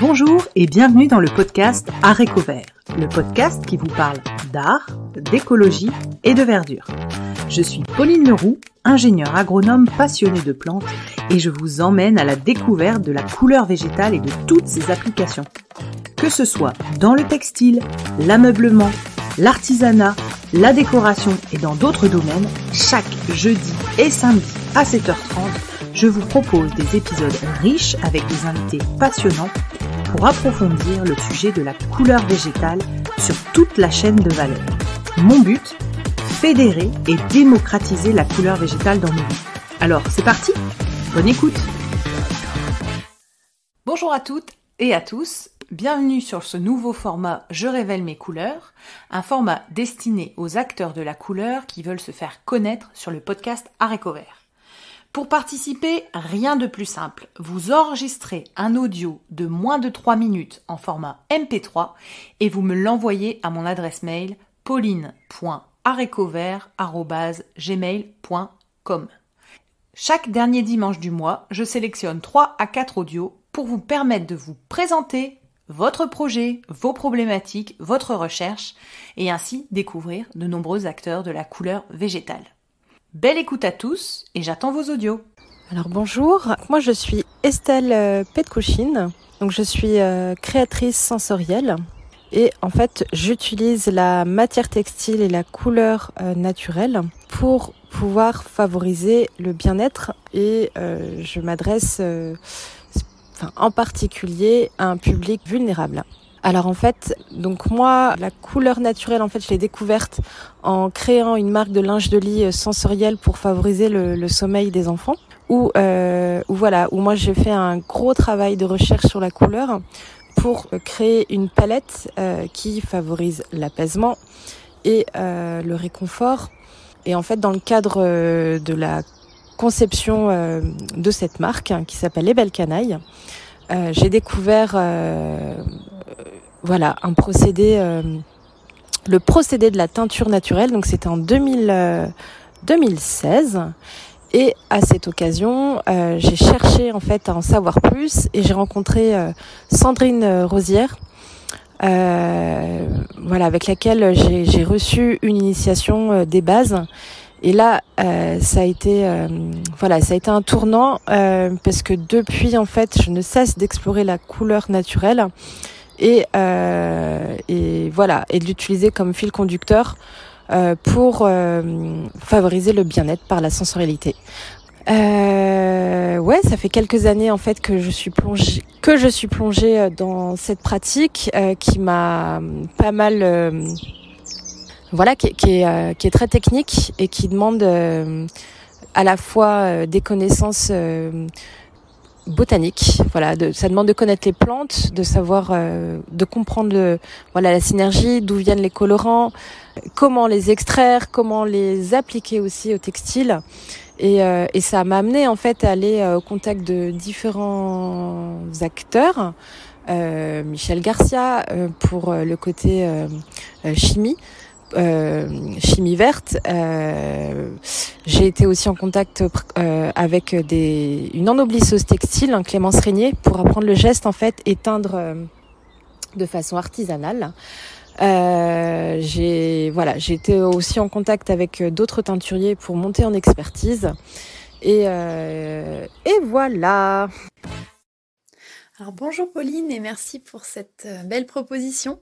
Bonjour et bienvenue dans le podcast Haricots Verts, le podcast qui vous parle d'art, d'écologie et de verdure. Je suis Pauline Leroux, ingénieure agronome passionnée de plantes et je vous emmène à la découverte de la couleur végétale et de toutes ses applications. Que ce soit dans le textile, l'ameublement, l'artisanat, la décoration et dans d'autres domaines, chaque jeudi et samedi à 7h30, je vous propose des épisodes riches avec des invités passionnants pour approfondir le sujet de la couleur végétale sur toute la chaîne de valeur. Mon but, fédérer et démocratiser la couleur végétale dans nos vies. Alors, c'est parti, bonne écoute. Bonjour à toutes et à tous, bienvenue sur ce nouveau format Je révèle mes couleurs, un format destiné aux acteurs de la couleur qui veulent se faire connaître sur le podcast Haricots Verts. Pour participer, rien de plus simple. Vous enregistrez un audio de moins de 3 minutes en format MP3 et vous me l'envoyez à mon adresse mail pauline.haricotsverts@gmail.com. Chaque dernier dimanche du mois, je sélectionne 3 à 4 audios pour vous permettre de vous présenter votre projet, vos problématiques, votre recherche et ainsi découvrir de nombreux acteurs de la couleur végétale. Belle écoute à tous et j'attends vos audios. Alors bonjour, moi je suis Estelle Petkouchine, donc je suis créatrice sensorielle et en fait j'utilise la matière textile et la couleur naturelle pour pouvoir favoriser le bien-être et je m'adresse en particulier à un public vulnérable. Alors en fait, donc moi, la couleur naturelle, en fait, je l'ai découverte en créant une marque de linge de lit sensoriel pour favoriser le sommeil des enfants. Où moi j'ai fait un gros travail de recherche sur la couleur pour créer une palette qui favorise l'apaisement et le réconfort. Et en fait, dans le cadre de la conception de cette marque qui s'appelle Les Belles Canailles, j'ai découvert un procédé, le procédé de la teinture naturelle. Donc c'était en 2016 et à cette occasion j'ai cherché en fait à en savoir plus et j'ai rencontré Sandrine Rosière avec laquelle j'ai reçu une initiation des bases. Et là, ça a été un tournant parce que depuis en fait, je ne cesse d'explorer la couleur naturelle et de l'utiliser comme fil conducteur pour favoriser le bien-être par la sensorialité. Ça fait quelques années en fait que je suis plongée dans cette pratique qui m'a pas mal qui est très technique et qui demande à la fois des connaissances botaniques. Ça demande de connaître les plantes, de savoir, de comprendre la synergie, d'où viennent les colorants, comment les extraire, comment les appliquer aussi au textile. Et ça m'a amené en fait à aller au contact de différents acteurs. Michel Garcia pour le côté chimie. Chimie verte. J'ai été aussi en contact avec une ennoblisseuse textile, Clémence Régnier, pour apprendre le geste en fait et teindre de façon artisanale. J'ai été aussi en contact avec d'autres teinturiers pour monter en expertise et voilà. Alors bonjour Pauline et merci pour cette belle proposition.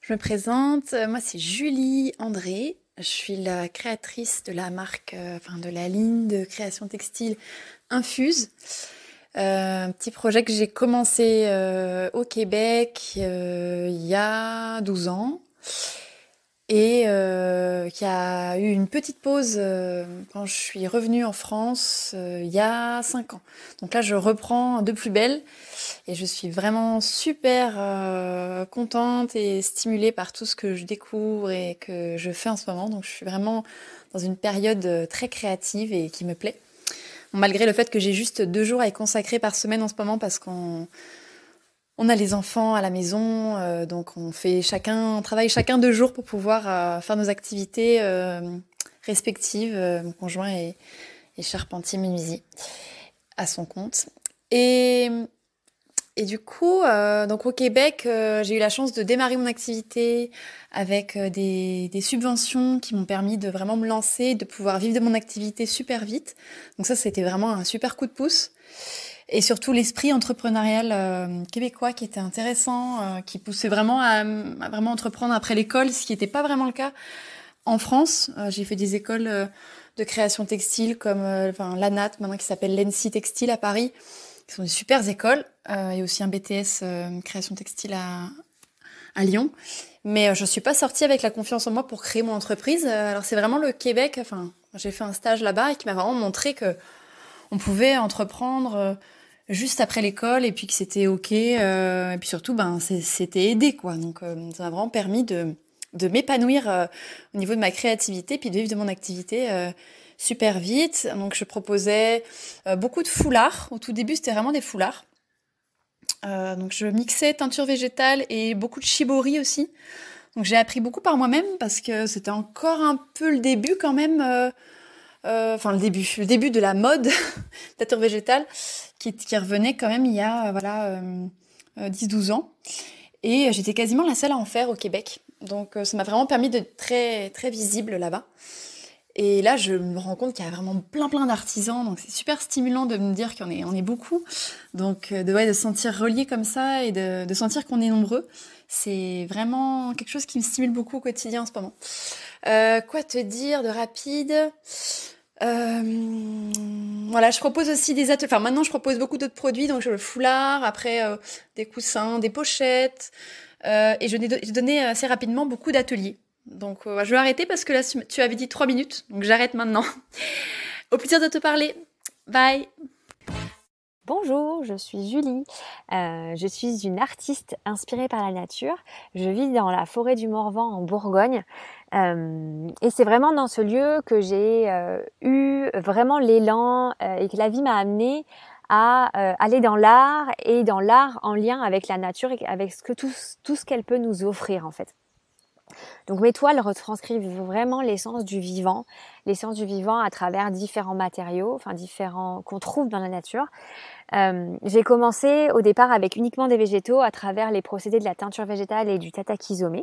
Je me présente, moi c'est Julie André, je suis la créatrice de la marque, de la ligne de création textile Infuse. Un petit projet que j'ai commencé au Québec il y a 12 ans et qui a eu une petite pause quand je suis revenue en France il y a 5 ans. Donc là je reprends de plus belle. Et je suis vraiment super contente et stimulée par tout ce que je découvre et que je fais en ce moment. Donc je suis vraiment dans une période très créative et qui me plaît. Bon, malgré le fait que j'ai juste 2 jours à y consacrer par semaine en ce moment parce qu'on a les enfants à la maison. Donc on travaille chacun 2 jours pour pouvoir faire nos activités respectives. Mon conjoint est charpentier menuisier à son compte. Et Et du coup, donc au Québec, j'ai eu la chance de démarrer mon activité avec des subventions qui m'ont permis de vraiment me lancer, de pouvoir vivre de mon activité super vite. Donc ça, c'était vraiment un super coup de pouce. Et surtout l'esprit entrepreneurial québécois qui était intéressant, qui poussait vraiment à vraiment entreprendre après l'école, ce qui n'était pas vraiment le cas en France. J'ai fait des écoles de création textile comme l'ANAT, maintenant qui s'appelle l'ENSI Textile à Paris, qui sont des super écoles, et aussi un BTS création textile à Lyon. Mais je suis pas sortie avec la confiance en moi pour créer mon entreprise. Alors c'est vraiment le Québec, j'ai fait un stage là-bas et qui m'a vraiment montré que on pouvait entreprendre juste après l'école et puis que c'était ok, et puis surtout c'était aidé quoi. Donc ça m'a vraiment permis de m'épanouir au niveau de ma créativité puis de vivre de mon activité super vite. Donc je proposais beaucoup de foulards. Au tout début c'était vraiment des foulards. Donc je mixais teinture végétale et beaucoup de shibori aussi. Donc j'ai appris beaucoup par moi-même parce que c'était encore un peu le début quand même. Le début de la mode teinture végétale qui revenait quand même il y a 10-12 ans. Et j'étais quasiment la seule à en faire au Québec. Donc ça m'a vraiment permis d'être très, très visible là-bas. Et là, je me rends compte qu'il y a vraiment plein d'artisans. Donc c'est super stimulant de me dire qu'on est beaucoup. Donc de se sentir relié comme ça et de sentir qu'on est nombreux. C'est vraiment quelque chose qui me stimule beaucoup au quotidien en ce moment. Quoi te dire de rapide ? Voilà, je propose aussi des ateliers. Enfin, maintenant, je propose beaucoup d'autres produits. Donc, j'ai le foulard, après des coussins, des pochettes. Et j'ai donné assez rapidement beaucoup d'ateliers. Donc, je vais arrêter parce que là, tu avais dit 3 minutes. Donc, j'arrête maintenant. Au plaisir de te parler. Bye. Bonjour, je suis Julie. Je suis une artiste inspirée par la nature. Je vis dans la forêt du Morvan en Bourgogne. Et c'est vraiment dans ce lieu que j'ai eu vraiment l'élan et que la vie m'a amenée à aller dans l'art et dans l'art en lien avec la nature et avec tout ce qu'elle peut nous offrir en fait. Donc mes toiles retranscrivent vraiment l'essence du vivant à travers différents matériaux, différents qu'on trouve dans la nature. J'ai commencé au départ avec uniquement des végétaux à travers les procédés de la teinture végétale et du tatakizome.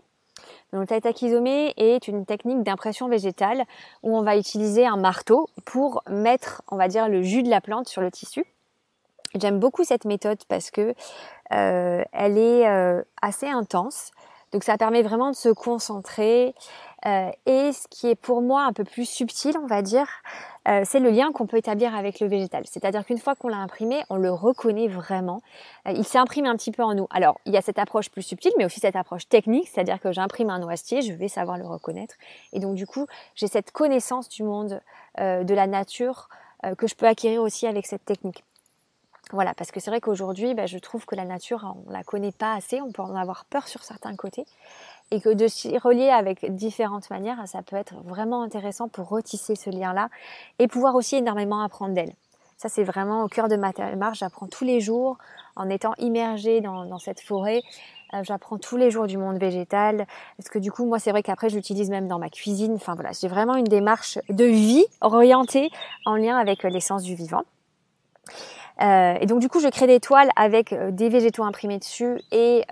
Donc, le tatakizome est une technique d'impression végétale où on va utiliser un marteau pour mettre, on va dire, le jus de la plante sur le tissu. J'aime beaucoup cette méthode parce que elle est assez intense. Donc ça permet vraiment de se concentrer. Et ce qui est pour moi un peu plus subtil, on va dire, c'est le lien qu'on peut établir avec le végétal. C'est-à-dire qu'une fois qu'on l'a imprimé, on le reconnaît vraiment. Il s'imprime un petit peu en nous. Alors, il y a cette approche plus subtile, mais aussi cette approche technique, c'est-à-dire que j'imprime un noisetier, je vais savoir le reconnaître. Et donc, du coup, j'ai cette connaissance du monde, de la nature, que je peux acquérir aussi avec cette technique. Voilà, parce que c'est vrai qu'aujourd'hui, je trouve que la nature, on la connaît pas assez, on peut en avoir peur sur certains côtés. Et que de s'y relier avec différentes manières, ça peut être vraiment intéressant pour retisser ce lien-là et pouvoir aussi énormément apprendre d'elle. Ça, c'est vraiment au cœur de ma démarche. J'apprends tous les jours en étant immergée dans cette forêt. J'apprends tous les jours du monde végétal. Parce que du coup, moi, c'est vrai qu'après, je l'utilise même dans ma cuisine. Enfin voilà, j'ai vraiment une démarche de vie orientée en lien avec l'essence du vivant. Et donc du coup je crée des toiles avec des végétaux imprimés dessus et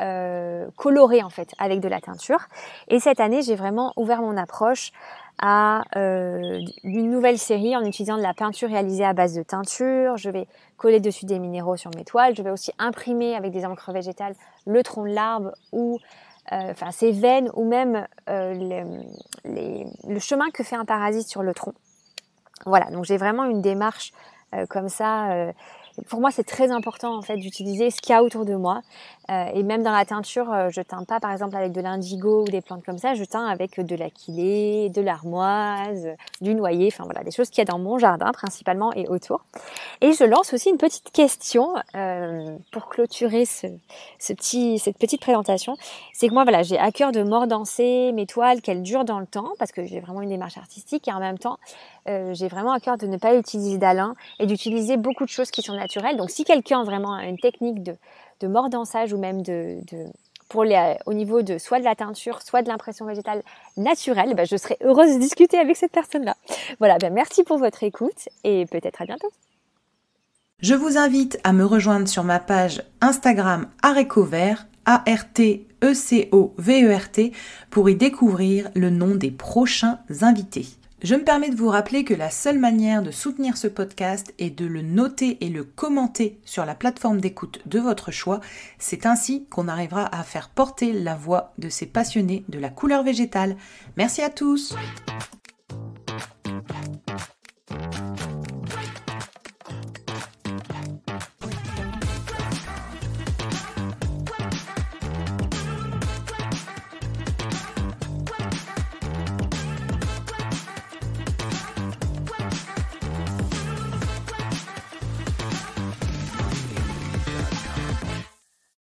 colorés en fait avec de la teinture. Et cette année j'ai vraiment ouvert mon approche à une nouvelle série en utilisant de la peinture réalisée à base de teinture. Je vais coller dessus des minéraux sur mes toiles. Je vais aussi imprimer avec des encres végétales le tronc de l'arbre ou ses veines ou même le chemin que fait un parasite sur le tronc. Voilà, donc j'ai vraiment une démarche comme ça. Pour moi, c'est très important en fait d'utiliser ce qu'il y a autour de moi. Et même dans la teinture, je teins pas par exemple avec de l'indigo ou des plantes comme ça. Je teins avec de l'aquilée, de l'armoise, du noyer. Enfin voilà, des choses qu'il y a dans mon jardin principalement et autour. Et je lance aussi une petite question pour clôturer cette petite présentation. C'est que moi, voilà, j'ai à cœur de mordancer mes toiles, qu'elles durent dans le temps, parce que j'ai vraiment une démarche artistique et en même temps, j'ai vraiment à cœur de ne pas utiliser d'alun et d'utiliser beaucoup de choses qui sont naturelles. Donc, si quelqu'un vraiment a une technique de mordançage ou même au niveau de soit de la teinture, soit de l'impression végétale naturelle, je serais heureuse de discuter avec cette personne-là. Voilà, merci pour votre écoute et peut-être à bientôt. Je vous invite à me rejoindre sur ma page Instagram Arécovert, ARTECOVERT, pour y découvrir le nom des prochains invités. Je me permets de vous rappeler que la seule manière de soutenir ce podcast est de le noter et le commenter sur la plateforme d'écoute de votre choix. C'est ainsi qu'on arrivera à faire porter la voix de ces passionnés de la couleur végétale. Merci à tous!